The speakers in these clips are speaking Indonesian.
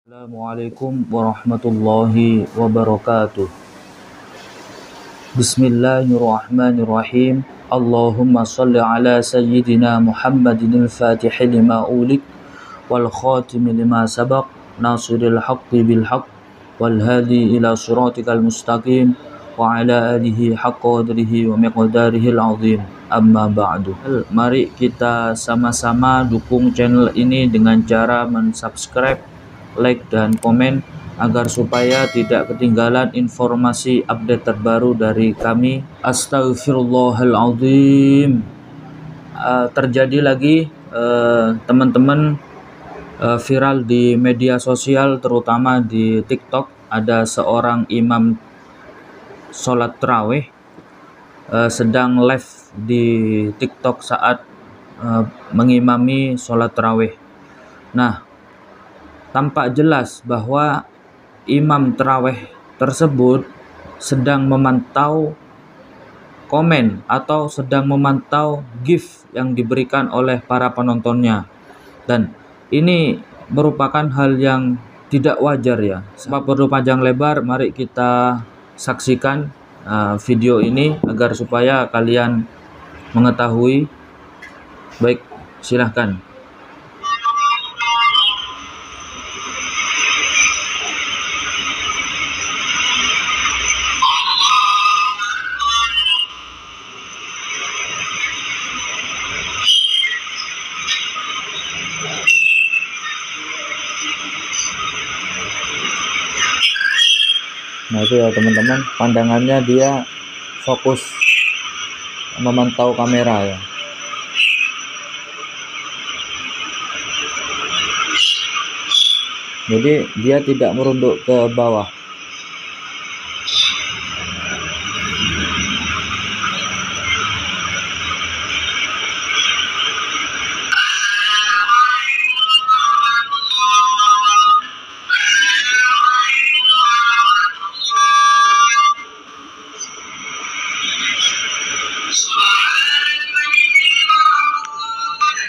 Assalamualaikum warahmatullahi wabarakatuh. Bismillahirrahmanirrahim. Allahumma salli ala sayyidina Muhammadin al-Fatihi lima ulik wal khatimi lima sabaq nasiril haqqi bil haqq wal hadi ila siratikal mustaqim wa ala alihi haqqa qadrihi wa miqdarihi al-azim. Amma ba'du. Mari kita sama-sama dukung channel ini dengan cara mensubscribe, like dan komen agar supaya tidak ketinggalan informasi update terbaru dari kami. Astaghfirullahaladzim. Terjadi lagi teman-teman, viral di media sosial terutama di TikTok, ada seorang imam sholat tarawih sedang live di TikTok saat mengimami sholat tarawih. Nah, tampak jelas bahwa imam tarawih tersebut sedang memantau komen atau sedang memantau gift yang diberikan oleh para penontonnya, dan ini merupakan hal yang tidak wajar ya. Sebab perlu panjang lebar, mari kita saksikan video ini agar supaya kalian mengetahui. Baik, silahkan. Nah itu ya teman-teman, pandangannya dia fokus memantau kamera ya. Jadi dia tidak merunduk ke bawah.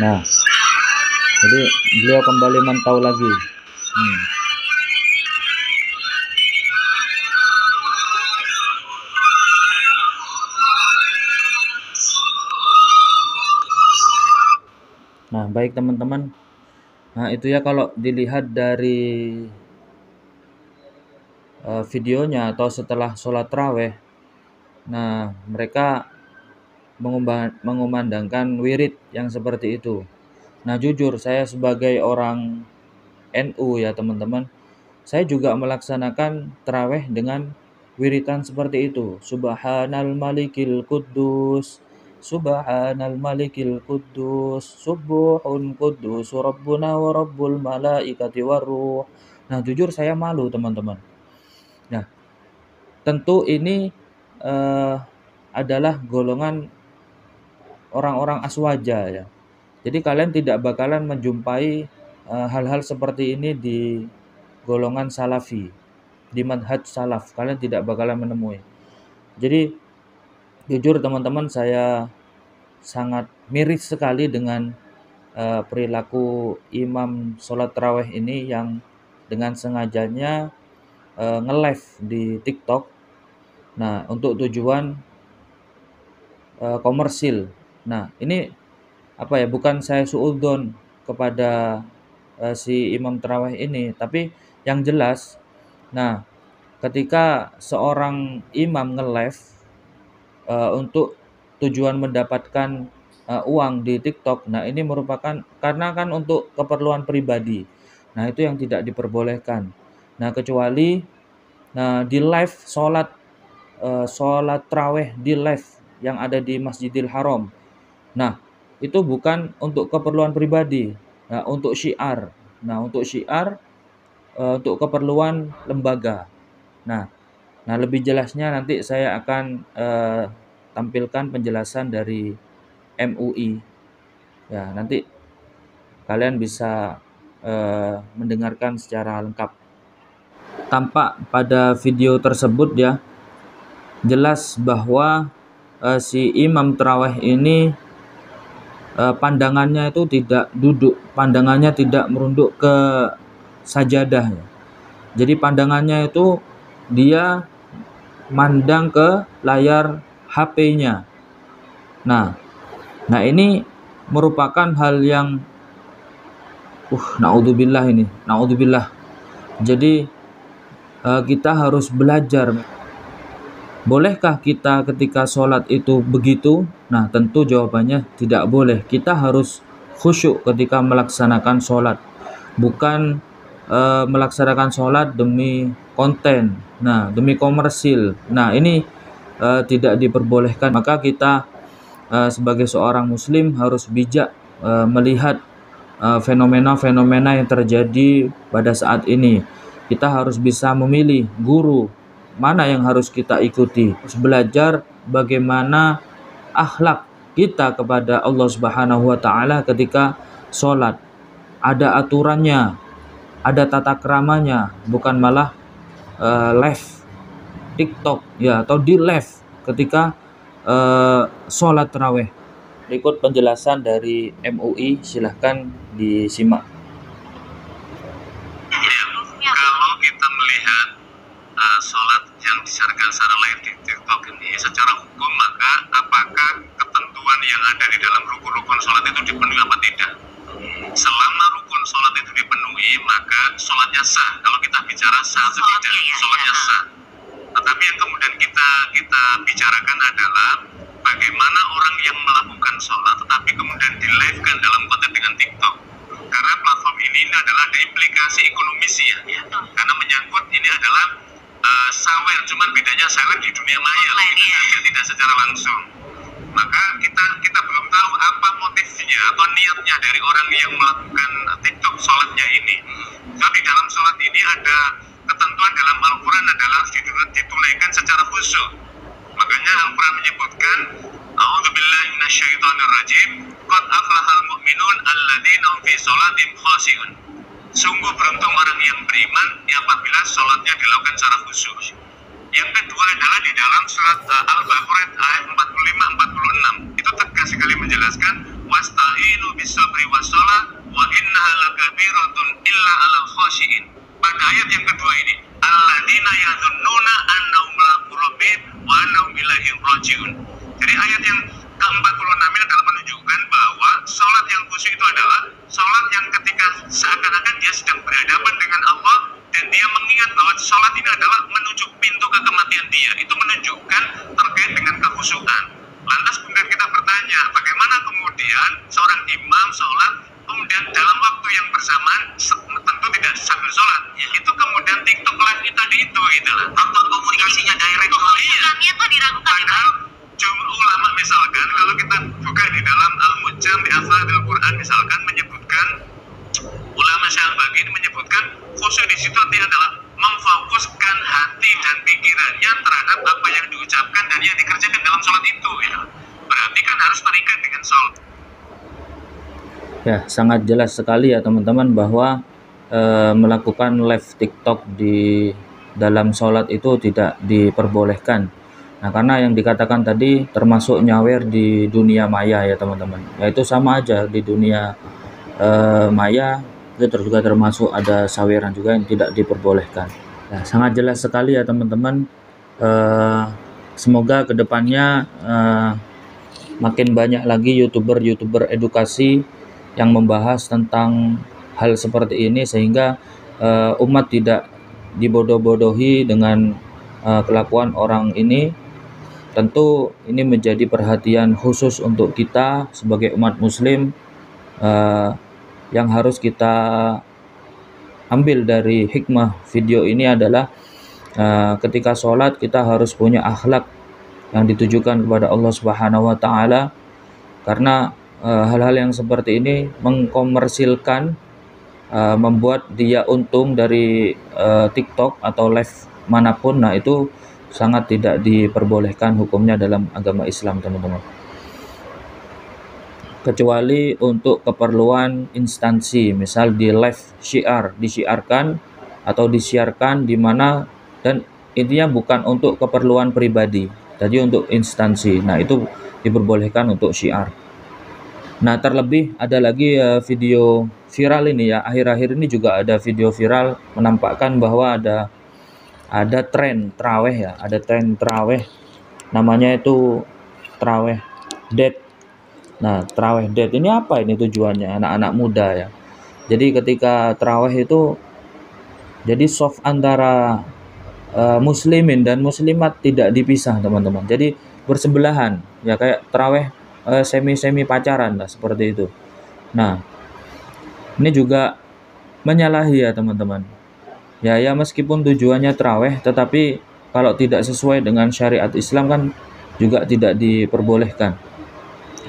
Nah, jadi beliau kembali mantau lagi. Nah, baik teman-teman. Nah, itu ya kalau dilihat dari videonya atau setelah sholat tarawih. Nah, mereka mengumandangkan wirid yang seperti itu. Nah, jujur saya sebagai orang NU ya teman-teman, saya juga melaksanakan tarawih dengan wiritan seperti itu. Subhanal malikil quddus, subhanal malikil quddus, subuhun quddus rabbuna wa rabbul malaikati waruh. Nah, jujur saya malu teman-teman. Nah, tentu ini adalah golongan orang-orang aswaja ya. Jadi kalian tidak bakalan menjumpai hal-hal seperti ini di golongan salafi, di manhaj salaf. Kalian tidak bakalan menemui. Jadi jujur teman-teman, saya sangat miris sekali dengan perilaku imam sholat tarawih ini yang dengan sengajanya nge-live di TikTok. Nah, untuk tujuan komersil. Nah, ini apa ya, bukan saya suudzon kepada si imam tarawih ini, tapi yang jelas, nah ketika seorang imam nge-live untuk tujuan mendapatkan uang di TikTok, nah ini merupakan karena kan untuk keperluan pribadi. Nah, itu yang tidak diperbolehkan. Nah, kecuali di live sholat tarawih di live yang ada di Masjidil Haram. Nah, itu bukan untuk keperluan pribadi. Nah, untuk syiar. Nah, untuk syiar, untuk keperluan lembaga. Nah, lebih jelasnya nanti saya akan tampilkan penjelasan dari MUI. Ya, nanti kalian bisa mendengarkan secara lengkap. Tampak pada video tersebut ya, jelas bahwa si imam tarawih ini pandangannya itu tidak duduk, pandangannya tidak merunduk ke sajadah. Jadi pandangannya itu dia mandang ke layar HP-nya. Nah ini merupakan hal yang naudzubillah ini, naudzubillah. Jadi kita harus belajar. Bolehkah kita ketika sholat itu begitu? Nah, tentu jawabannya tidak boleh. Kita harus khusyuk ketika melaksanakan sholat, bukan melaksanakan sholat demi konten, demi komersil. Nah, ini tidak diperbolehkan. Maka kita sebagai seorang muslim harus bijak melihat fenomena-fenomena yang terjadi pada saat ini. Kita harus bisa memilih guru mana yang harus kita ikuti. Harus belajar bagaimana akhlak kita kepada Allah Subhanahu wa taala ketika sholat. Ada aturannya, ada tata keramanya, bukan malah live TikTok atau di live ketika sholat tarawih. Berikut penjelasan dari MUI, silahkan disimak. Kalau kita melihat sholat yang disiarkan secara live di TikTok ini secara hukum, maka apakah ketentuan yang ada di dalam rukun-rukun sholat itu dipenuhi apa tidak? Selama rukun sholat itu dipenuhi, maka sholatnya sah. Kalau kita bicara sah atau tidak, sholatnya sah. Tetapi yang kemudian kita bicarakan adalah bagaimana orang yang melakukan sholat tetapi kemudian di-live-kan dalam konten dengan TikTok. Karena platform ini adalah ada implikasi ekonomis ya. Karena menyangkut ini adalah sawer, cuman bedanya sawer di dunia maya, tidak secara langsung. Maka kita belum tahu apa motifnya atau niatnya dari orang yang melakukan TikTok sholatnya ini. Tapi dalam sholat ini ada ketentuan dalam Al-Quran adalah ditunaikan secara khusyuk. Makanya Al-Quran menyebutkan A'udzubillahi minasyaitonirrajim, qad aflahal mu'minun alladzina hum fi sholatihim khashi'un. Sungguh beruntung orang yang beriman apabila sholatnya dilakukan secara khusyuk. Yang kedua adalah di dalam surat Al-Baqarah ayat 45-46. Itu tegas sekali menjelaskan wasta'inu bis-sabri was-shalah wa innaha lakabiratun illa 'alal khashi'in. Pada ayat yang kedua ini, alladzina yadhunnuna annahum mulaqu rabbihim wa annahum ilaihim raji'un. Jadi ayat yang ke-46 ini adalah menunjukkan bahwa sholat yang khusyuk itu adalah sholat yang ketika seakan-akan dia sedang berhadapan dengan Allah dan dia mengingat bahwa sholat ini adalah menuju pintu kematian dia. Itu menunjukkan terkait dengan kekhusyukan. Lantas kemudian kita bertanya, bagaimana kemudian seorang imam sholat kemudian dalam waktu yang bersamaan tentu tidak sambil sholat, itu kemudian TikTok live tadi itu itulah faktor komunikasinya direct. Komunikasinya itu diragukan. Padahal ulama misalkan kalau kita buka di dalam Al-Mujam di Afadil Quran misalkan menyebutkan, ulama Syalbagi ini menyebutkan khusyuk di situ artinya adalah memfokuskan hati dan pikirannya terhadap apa yang diucapkan dan yang dikerjakan dalam sholat itu. Berarti kan harus terikat dengan sholat. Ya, sangat jelas sekali ya teman-teman bahwa melakukan live TikTok di dalam sholat itu tidak diperbolehkan. Nah, karena yang dikatakan tadi termasuk nyawer di dunia maya ya teman-teman. Ya itu sama aja di dunia maya itu juga termasuk ada saweran juga yang tidak diperbolehkan. Nah, sangat jelas sekali ya teman-teman. Semoga kedepannya makin banyak lagi youtuber edukasi yang membahas tentang hal seperti ini sehingga umat tidak dibodoh-bodohi dengan kelakuan orang ini. Tentu ini menjadi perhatian khusus untuk kita sebagai umat muslim. Yang harus kita ambil dari hikmah video ini adalah ketika sholat kita harus punya akhlak yang ditujukan kepada Allah Subhanahu wa taala, karena hal-hal yang seperti ini mengkomersilkan, membuat dia untung dari TikTok atau live manapun. Nah, itu sangat tidak diperbolehkan hukumnya dalam agama Islam, teman-teman. Kecuali untuk keperluan instansi, misal di live syiar, disiarkan atau disiarkan di mana, dan intinya bukan untuk keperluan pribadi, jadi untuk instansi. Nah, itu diperbolehkan untuk syiar. Nah, terlebih ada lagi video viral ini ya, akhir-akhir ini juga ada video viral menampakkan bahwa ada tren traweh ya, ada tren traweh namanya itu traweh dead. Nah, traweh dead ini apa ini tujuannya? Anak-anak muda ya. Jadi ketika traweh itu jadi soft antara muslimin dan muslimat tidak dipisah teman-teman. Jadi bersebelahan ya, kayak traweh semi pacaran lah seperti itu. Nah, ini juga menyalahi ya teman-teman. Ya meskipun tujuannya traweh, tetapi kalau tidak sesuai dengan syariat Islam kan juga tidak diperbolehkan.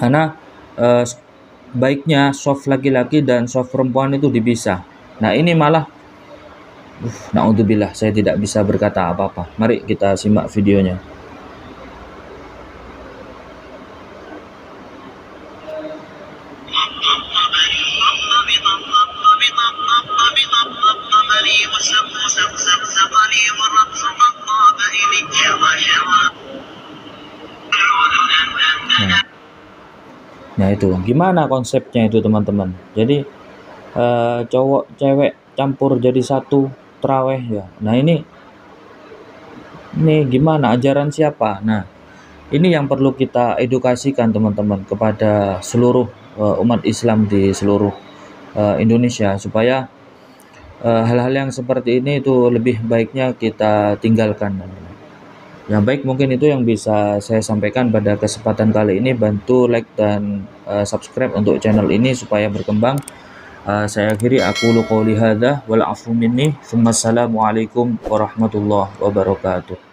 Karena baiknya soft laki-laki dan soft perempuan itu dipisah. Nah, ini malah naudzubillah, saya tidak bisa berkata apa-apa. Mari kita simak videonya. Nah itu gimana konsepnya itu teman-teman. Jadi cowok cewek campur jadi satu traweh ya. Nah ini gimana, ajaran siapa? Nah ini yang perlu kita edukasikan teman-teman kepada seluruh umat Islam di seluruh Indonesia, supaya hal-hal yang seperti ini itu lebih baiknya kita tinggalkan. Yang baik mungkin itu yang bisa saya sampaikan pada kesempatan kali ini. Bantu like dan subscribe untuk channel ini supaya berkembang. Saya akhiri, aku qouli hadza wal afu minni. Wassalamualaikum warahmatullahi wabarakatuh.